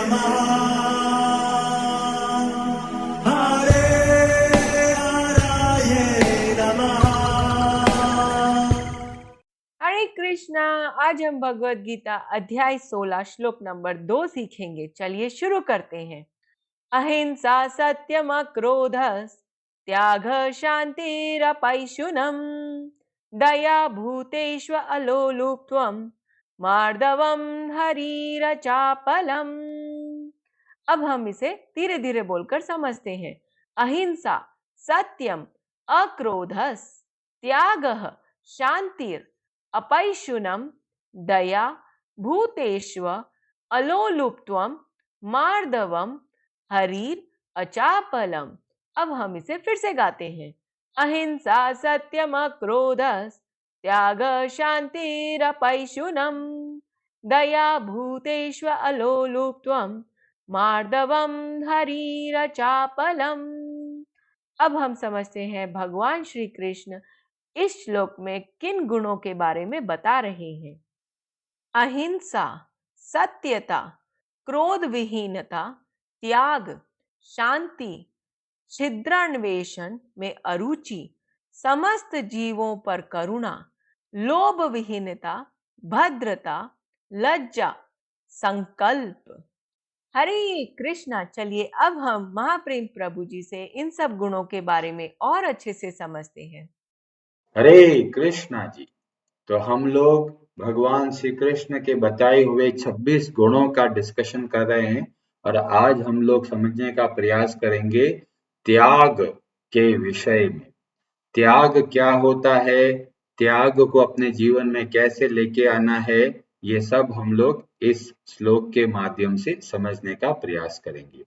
नमः हरे हराय नमः। हरे कृष्णा। आज हम भगवत गीता अध्याय 16 श्लोक नंबर 2 सीखेंगे। चलिए शुरू करते हैं। अहिंसा सत्यम क्रोध त्याग शांतिरपैशुनम दया भूतेष्व अलोलुप्त्वम मार्दवम हरीरचापलम। अब हम इसे धीरे धीरे बोलकर समझते हैं। अहिंसा सत्यम अक्रोधस त्यागः शांतिर अपैशुनम दया भूतेष्व अलोलुप्त्वम मार्दवम हरीर अचापलम। अब हम इसे फिर से गाते हैं। अहिंसा सत्यम क्रोधस त्याग शांतिरपैशुनम दया भूतेष्व अलोलुप्त्वम मार्दवम हरीरचापलम। अब हम समझते हैं भगवान श्री कृष्ण इस श्लोक में किन गुणों के बारे में बता रहे हैं। अहिंसा सत्यता क्रोध विहीनता त्याग शांति छिद्रान्वेषण में अरुचि समस्त जीवों पर करुणा लोभ विहीनता भद्रता लज्जा संकल्प। हरे कृष्णा। चलिए अब हम महाप्रेम प्रभु जी से इन सब गुणों के बारे में और अच्छे से समझते हैं। हरे कृष्णा जी। तो हम लोग भगवान श्री कृष्ण के बताए हुए 26 गुणों का डिस्कशन कर रहे हैं और आज हम लोग समझने का प्रयास करेंगे त्याग के विषय में। त्याग क्या होता है, त्याग को अपने जीवन में कैसे लेके आना है, ये सब हम लोग इस श्लोक के माध्यम से समझने का प्रयास करेंगे।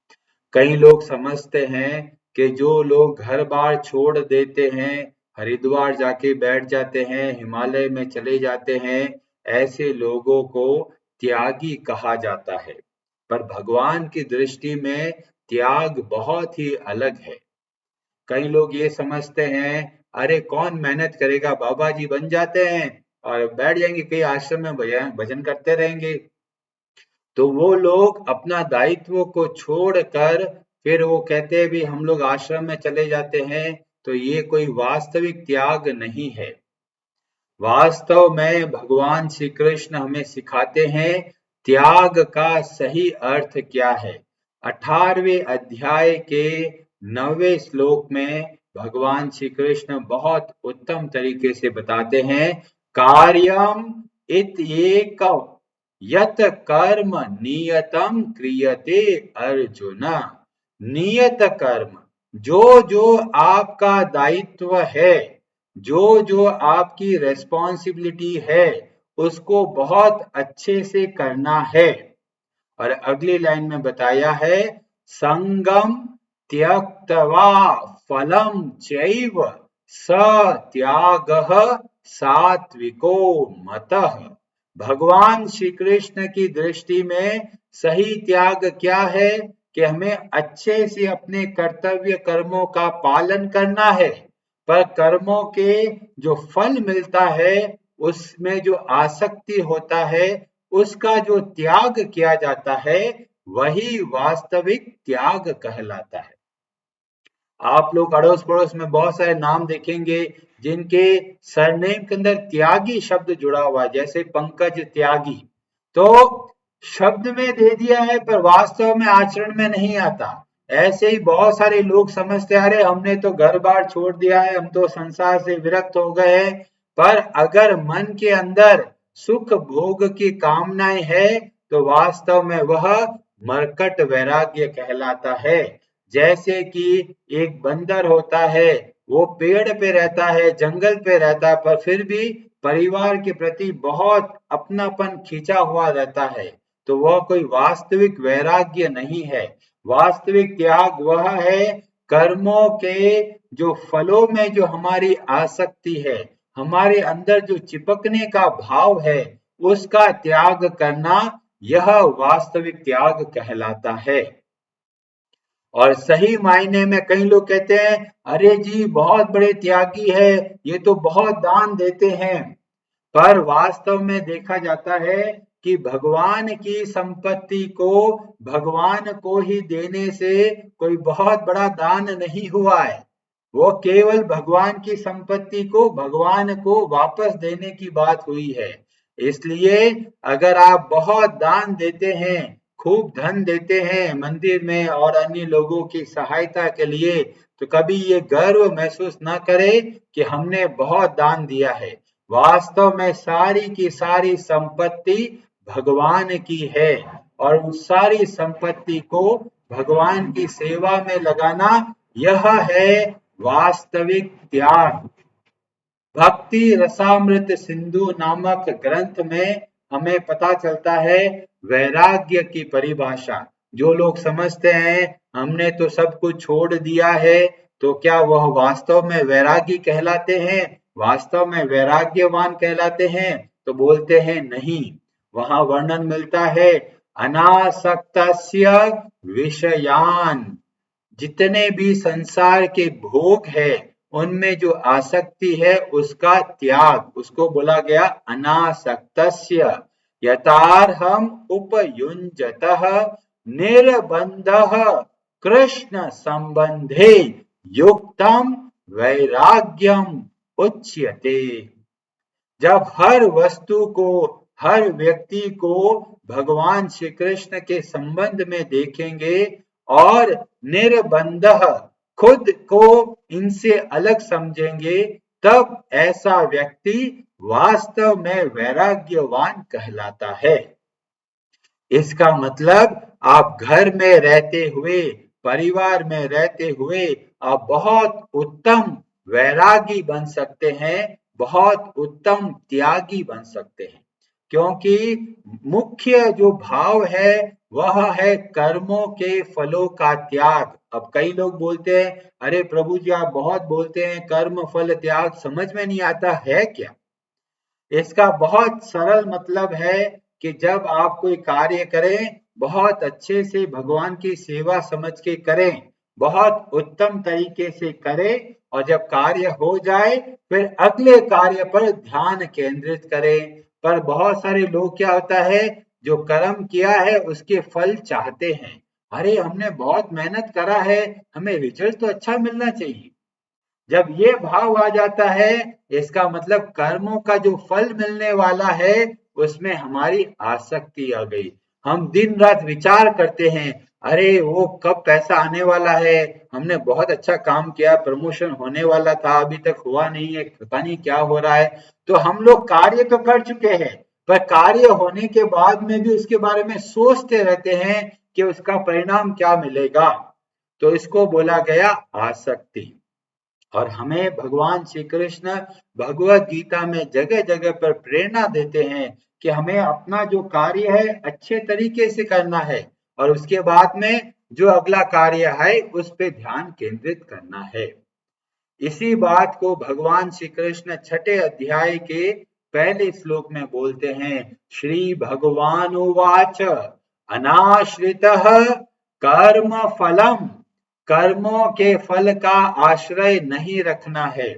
कई लोग समझते हैं कि जो लोग घर बार छोड़ देते हैं, हरिद्वार जाके बैठ जाते हैं, हिमालय में चले जाते हैं, ऐसे लोगों को त्यागी कहा जाता है। पर भगवान की दृष्टि में त्याग बहुत ही अलग है। कई लोग ये समझते हैं अरे कौन मेहनत करेगा, बाबा जी बन जाते हैं और बैठ जाएंगे कई आश्रम में भजन करते रहेंगे। तो वो लोग अपना दायित्व को छोड़कर फिर वो कहते हैं भी हम लोग आश्रम में चले जाते हैं, तो ये कोई वास्तविक त्याग नहीं है। वास्तव में भगवान श्री कृष्ण हमें सिखाते हैं त्याग का सही अर्थ क्या है। 18वें अध्याय के 9वें श्लोक में भगवान श्री कृष्ण बहुत उत्तम तरीके से बताते हैं कार्यम इत्येक यत कर्म नियतम क्रियते अर्जुन। नियत कर्म, जो जो आपका दायित्व है, जो जो आपकी रेस्पॉन्सिबिलिटी है, उसको बहुत अच्छे से करना है। और अगली लाइन में बताया है संगम त्यक्त्वा फलम चैव स त्यागः सात्विको मतः। भगवान श्री कृष्ण की दृष्टि में सही त्याग क्या है कि हमें अच्छे से अपने कर्तव्य कर्मों का पालन करना है, पर कर्मों के जो फल मिलता है उसमें जो आसक्ति होता है, उसका जो त्याग किया जाता है, वही वास्तविक त्याग कहलाता है। आप लोग अड़ोस पड़ोस में बहुत सारे नाम देखेंगे जिनके सरनेम के अंदर त्यागी शब्द जुड़ा हुआ है, जैसे पंकज त्यागी। तो शब्द में दे दिया है पर वास्तव में आचरण में नहीं आता। ऐसे ही बहुत सारे लोग समझते हैं अरे हमने तो घर बार छोड़ दिया है, हम तो संसार से विरक्त हो गए हैं। पर अगर मन के अंदर सुख भोग की कामनाएं है तो वास्तव में वह मरकट वैराग्य कहलाता है। जैसे कि एक बंदर होता है, वो पेड़ पे रहता है, जंगल पे रहता है, पर फिर भी परिवार के प्रति बहुत अपनापन खींचा हुआ रहता है, तो वह कोई वास्तविक वैराग्य नहीं है। वास्तविक त्याग वह है कर्मों के जो फलों में जो हमारी आसक्ति है, हमारे अंदर जो चिपकने का भाव है, उसका त्याग करना, यह वास्तविक त्याग कहलाता है। और सही मायने में कई लोग कहते हैं अरे जी बहुत बड़े त्यागी है, ये तो बहुत दान देते हैं। पर वास्तव में देखा जाता है कि भगवान की संपत्ति को भगवान को ही देने से कोई बहुत बड़ा दान नहीं हुआ है। वो केवल भगवान की संपत्ति को भगवान को वापस देने की बात हुई है। इसलिए अगर आप बहुत दान देते हैं, खूब धन देते हैं मंदिर में और अन्य लोगों की सहायता के लिए, तो कभी ये गर्व महसूस न करें कि हमने बहुत दान दिया है। वास्तव में सारी की सारी संपत्ति भगवान की है और उस सारी संपत्ति को भगवान की सेवा में लगाना, यह है वास्तविक त्याग। भक्ति रसामृत सिंधु नामक ग्रंथ में हमें पता चलता है वैराग्य की परिभाषा। जो लोग समझते हैं हमने तो सब कुछ छोड़ दिया है, तो क्या वह वास्तव में वैरागी कहलाते हैं, वास्तव में वैराग्यवान कहलाते हैं? तो बोलते हैं नहीं। वहां वर्णन मिलता है अनासक्तस्य विषयान, जितने भी संसार के भोग है उनमें जो आसक्ति है उसका त्याग, उसको बोला गया अनासक्तस्य। यथार्हम् उपयुञ्जतः निर्बन्धः कृष्ण संबंधे युक्तम वैराग्यम उच्यते। जब हर वस्तु को, हर व्यक्ति को भगवान श्री कृष्ण के संबंध में देखेंगे और निर्बंध, खुद को इनसे अलग समझेंगे, तब ऐसा व्यक्ति वास्तव में वैराग्यवान कहलाता है। इसका मतलब आप घर में रहते हुए, परिवार में रहते हुए आप बहुत उत्तम वैरागी बन सकते हैं, बहुत उत्तम त्यागी बन सकते हैं। क्योंकि मुख्य जो भाव है वह है कर्मों के फलों का त्याग। अब कई लोग बोलते हैं अरे प्रभु जी आप बहुत बोलते हैं कर्म फल त्याग, समझ में नहीं आता है क्या? इसका बहुत सरल मतलब है कि जब आप कोई कार्य करें, बहुत अच्छे से भगवान की सेवा समझ के करें, बहुत उत्तम तरीके से करें, और जब कार्य हो जाए फिर अगले कार्य पर ध्यान केंद्रित करें। पर बहुत सारे लोग क्या होता है, जो कर्म किया है उसके फल चाहते हैं। अरे हमने बहुत मेहनत करा है, हमें रिजल्ट तो अच्छा मिलना चाहिए। जब ये भाव आ जाता है, इसका मतलब कर्मों का जो फल मिलने वाला है उसमें हमारी आसक्ति आ गई। हम दिन रात विचार करते हैं अरे वो कब पैसा आने वाला है, हमने बहुत अच्छा काम किया, प्रमोशन होने वाला था अभी तक हुआ नहीं है, पता नहीं क्या हो रहा है। तो हम लोग कार्य तो कर चुके हैं, पर कार्य होने के बाद में भी उसके बारे में सोचते रहते हैं कि उसका परिणाम क्या मिलेगा। तो इसको बोला गया आसक्ति। और हमें भगवान श्री कृष्ण भगवत गीता में जगह जगह पर प्रेरणा देते हैं कि हमें अपना जो कार्य है अच्छे तरीके से करना है और उसके बाद में जो अगला कार्य है उस पे ध्यान केंद्रित करना है। इसी बात को भगवान श्री कृष्ण छठे अध्याय के पहले श्लोक में बोलते हैं। श्री भगवान उवाच अनाश्रितः कर्म फलम, कर्मों के फल का आश्रय नहीं रखना है।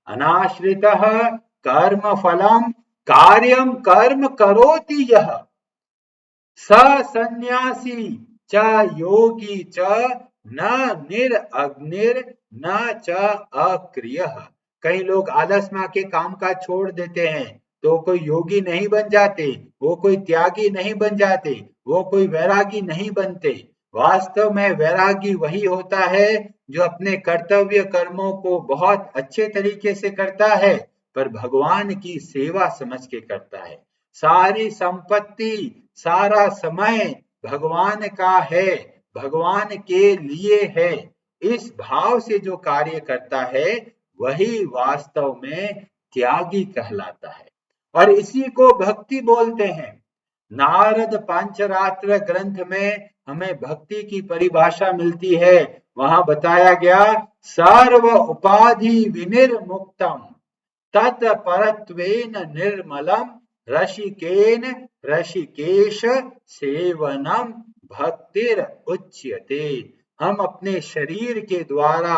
अनाश्रितः कर्म फलम कार्यम कर्म करोति यः स सन्यासी च योगी च न निरअग्निर न च अक्रियः। कई लोग आलस में आके काम काज छोड़ देते हैं, तो कोई योगी नहीं बन जाते, वो कोई त्यागी नहीं बन जाते, वो कोई वैरागी नहीं बनते। वास्तव में वैरागी वही होता है जो अपने कर्तव्य कर्मों को बहुत अच्छे तरीके से करता है, पर भगवान की सेवा समझ के करता है। सारी संपत्ति, सारा समय भगवान का है, भगवान के लिए है, इस भाव से जो कार्य करता है वही वास्तव में त्यागी कहलाता है। और इसी को भक्ति बोलते हैं। नारद पांचरात्र ग्रंथ में हमें भक्ति की परिभाषा मिलती है। वहां बताया गया सर्व उपाधि विनिर्मुक्तम तत्परत्वेन निर्मलम रसिकेन रसिकेश सेवनम भक्तिर उच्यते। हम अपने शरीर के द्वारा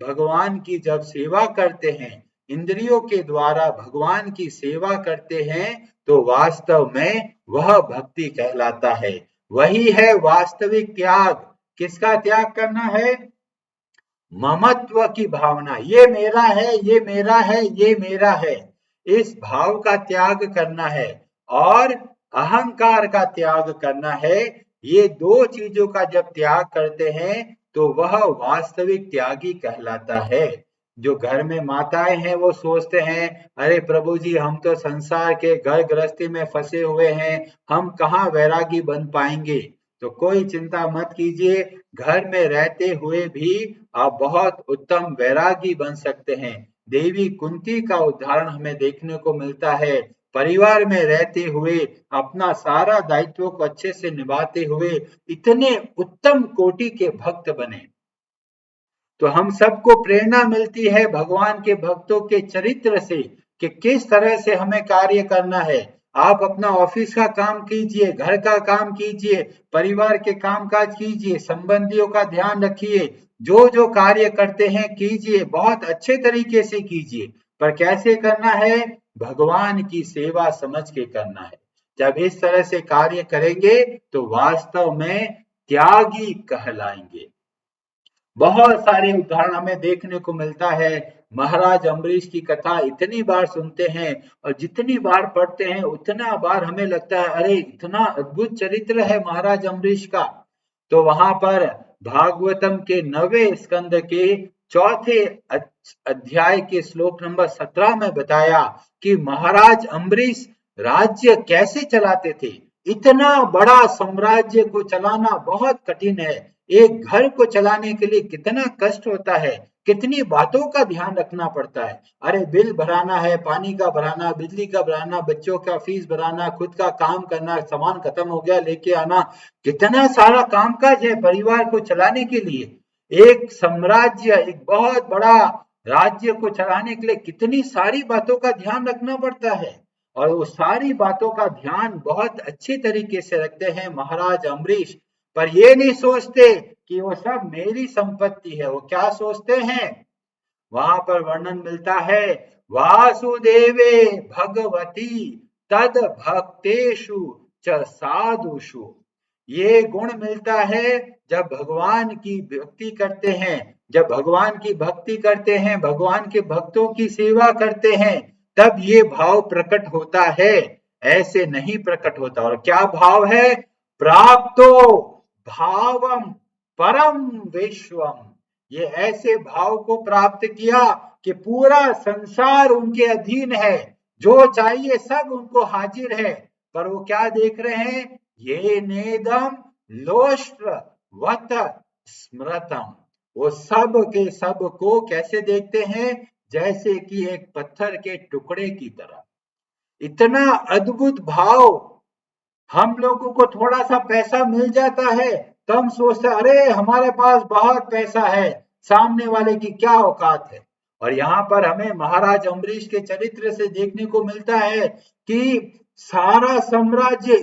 भगवान की जब सेवा करते हैं, इंद्रियों के द्वारा भगवान की सेवा करते हैं, तो वास्तव में वह भक्ति कहलाता है। वही है वास्तविक त्याग। किसका त्याग करना है? ममत्व की भावना, ये मेरा है, ये मेरा है, ये मेरा है, इस भाव का त्याग करना है और अहंकार का त्याग करना है। ये दो चीजों का जब त्याग करते हैं तो वह वास्तविक त्यागी कहलाता है। जो घर में माताएं हैं वो सोचते हैं, अरे प्रभु जी हम तो संसार के घर गृहस्थी में फंसे हुए हैं, हम कहाँ वैरागी बन पाएंगे। तो कोई चिंता मत कीजिए, घर में रहते हुए भी आप बहुत उत्तम वैरागी बन सकते हैं। देवी कुंती का उदाहरण हमें देखने को मिलता है। परिवार में रहते हुए अपना सारा दायित्व को अच्छे से निभाते हुए इतने उत्तम कोटि के भक्त बने। तो हम सबको प्रेरणा मिलती है भगवान के भक्तों के चरित्र से कि किस तरह से हमें कार्य करना है। आप अपना ऑफिस का काम कीजिए, घर का काम कीजिए, परिवार के कामकाज कीजिए, संबंधियों का ध्यान रखिए, जो जो कार्य करते हैं कीजिए, बहुत अच्छे तरीके से कीजिए। पर कैसे करना है? भगवान की सेवा समझ के करना है। जब इस तरह से कार्य करेंगे तो वास्तव में त्यागी कहलाएंगे। बहुत सारे उदाहरण हमें देखने को मिलता है। महाराज अम्बरीश की कथा इतनी बार सुनते हैं और जितनी बार पढ़ते हैं उतना बार हमें लगता है अरे इतना अद्भुत चरित्र है महाराज अम्बरीश का। तो वहां पर भागवतम के 9वें स्कंद के 4थे अध्याय के श्लोक नंबर 17 में बताया कि महाराज अम्बरीश राज्य कैसे चलाते थे। इतना बड़ा साम्राज्य को चलाना बहुत कठिन है। एक घर को चलाने के लिए कितना कष्ट होता है, कितनी बातों का ध्यान रखना पड़ता है। अरे बिल भराना है, पानी का भराना, बिजली का भराना, बच्चों का फीस भराना, खुद का काम करना, सामान खत्म हो गया लेके आना, कितना सारा कामकाज है परिवार को चलाने के लिए। एक साम्राज्य, एक बहुत बड़ा राज्य को चलाने के लिए कितनी सारी बातों का ध्यान रखना पड़ता है और वो सारी बातों का ध्यान बहुत अच्छे तरीके से रखते हैं महाराज अम्बरीश। पर ये नहीं सोचते कि वो सब मेरी संपत्ति है। वो क्या सोचते हैं? वहां पर वर्णन मिलता है, वासुदेवे भगवती तद भक्तेषु च साधुषु। ये गुण मिलता है जब भगवान की भक्ति करते हैं। जब भगवान की भक्ति करते हैं, भगवान के भक्तों की सेवा करते हैं, तब ये भाव प्रकट होता है, ऐसे नहीं प्रकट होता। और क्या भाव है? प्राप्तो भावम परम विश्वम। ये ऐसे भाव को प्राप्त किया कि पूरा संसार उनके अधीन है, जो चाहिए सब उनको हाजिर है। पर वो क्या देख रहे हैं? ये नेदम लोष्ट्र वत स्मृतम। वो सब के सब को कैसे देखते हैं? जैसे कि एक पत्थर के टुकड़े की तरह। इतना अद्भुत भाव। हम लोगों को थोड़ा सा पैसा मिल जाता है तो हम सोचते हैं अरे हमारे पास बहुत पैसा है, सामने वाले की क्या औकात है। और यहाँ पर हमें महाराज अम्बरीश के चरित्र से देखने को मिलता है कि सारा साम्राज्य,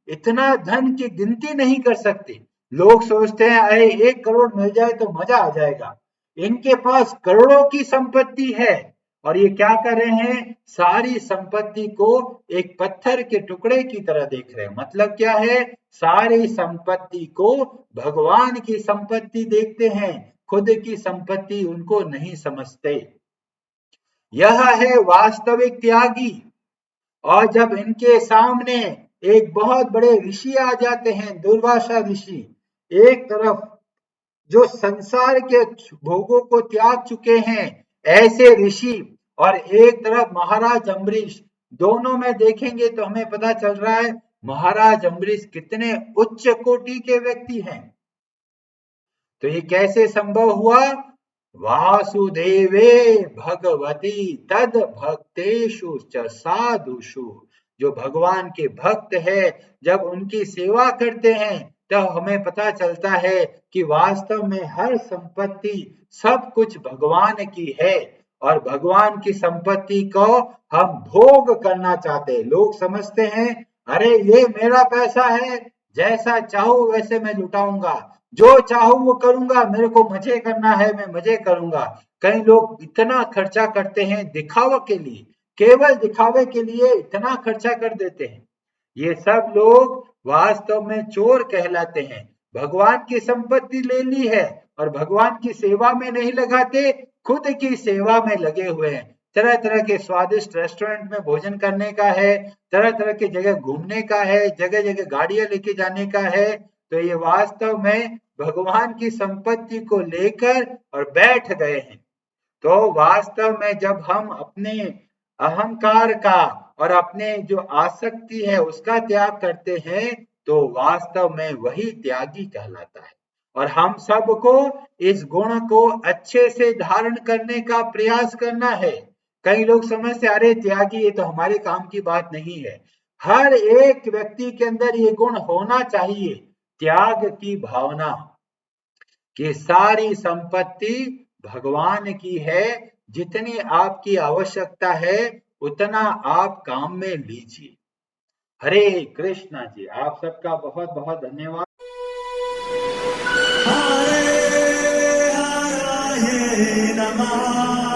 इतना धन की गिनती नहीं कर सकते। लोग सोचते हैं अरे 1 करोड़ मिल जाए तो मजा आ जाएगा। इनके पास करोड़ों की संपत्ति है और ये क्या कर रहे हैं? सारी संपत्ति को एक पत्थर के टुकड़े की तरह देख रहे हैं। मतलब क्या है? सारी संपत्ति को भगवान की संपत्ति देखते हैं, खुद की संपत्ति उनको नहीं समझते। यह है वास्तविक त्यागी। और जब इनके सामने एक बहुत बड़े ऋषि आ जाते हैं, दुर्वासा ऋषि, एक तरफ जो संसार के भोगों को त्याग चुके हैं ऐसे ऋषि, और एक तरफ महाराज अम्बरीश, दोनों में देखेंगे तो हमें पता चल रहा है महाराज अम्बरीश कितने उच्च कोटि के व्यक्ति हैं। तो ये कैसे संभव हुआ? वासुदेवे भगवती तद भक्तेषु च साधुषु। जो भगवान के भक्त है, जब उनकी सेवा करते हैं तब हमें पता चलता है कि वास्तव में हर संपत्ति, सब कुछ भगवान की है और भगवान की संपत्ति को हम भोग करना चाहते हैं। लोग समझते हैं अरे ये मेरा पैसा है, जैसा चाहूं वैसे मैं लुटाऊंगा, जो चाहूं वो करूंगा, मेरे को मजे करना है मैं मजे करूंगा। कई लोग इतना खर्चा करते हैं दिखावा के लिए केवल दिखावे के लिए इतना खर्चा कर देते हैं। ये सब लोग वास्तव में चोर कहलाते हैं। भगवान की संपत्ति ले ली है और भगवान की सेवा में नहीं लगाते, खुद की सेवा में लगे हुए हैं। तरह तरह के स्वादिष्ट रेस्टोरेंट में भोजन करने का है, तरह तरह की जगह घूमने का है, जगह जगह गाड़ियां लेके जाने का है। तो ये वास्तव में भगवान की संपत्ति को लेकर और बैठ गए हैं। तो वास्तव में जब हम अपने अहंकार का और अपने जो आसक्ति है उसका त्याग करते हैं तो वास्तव में वही त्यागी कहलाता है। और हम सबको इस गुण को अच्छे से धारण करने का प्रयास करना है। कई लोग समझते अरे त्यागी ये तो हमारे काम की बात नहीं है। हर एक व्यक्ति के अंदर ये गुण होना चाहिए, त्याग की भावना कि सारी संपत्ति भगवान की है, जितनी आपकी आवश्यकता है उतना आप काम में लीजिए। हरे कृष्णा जी, आप सबका बहुत बहुत धन्यवाद। हरे हराये नमः।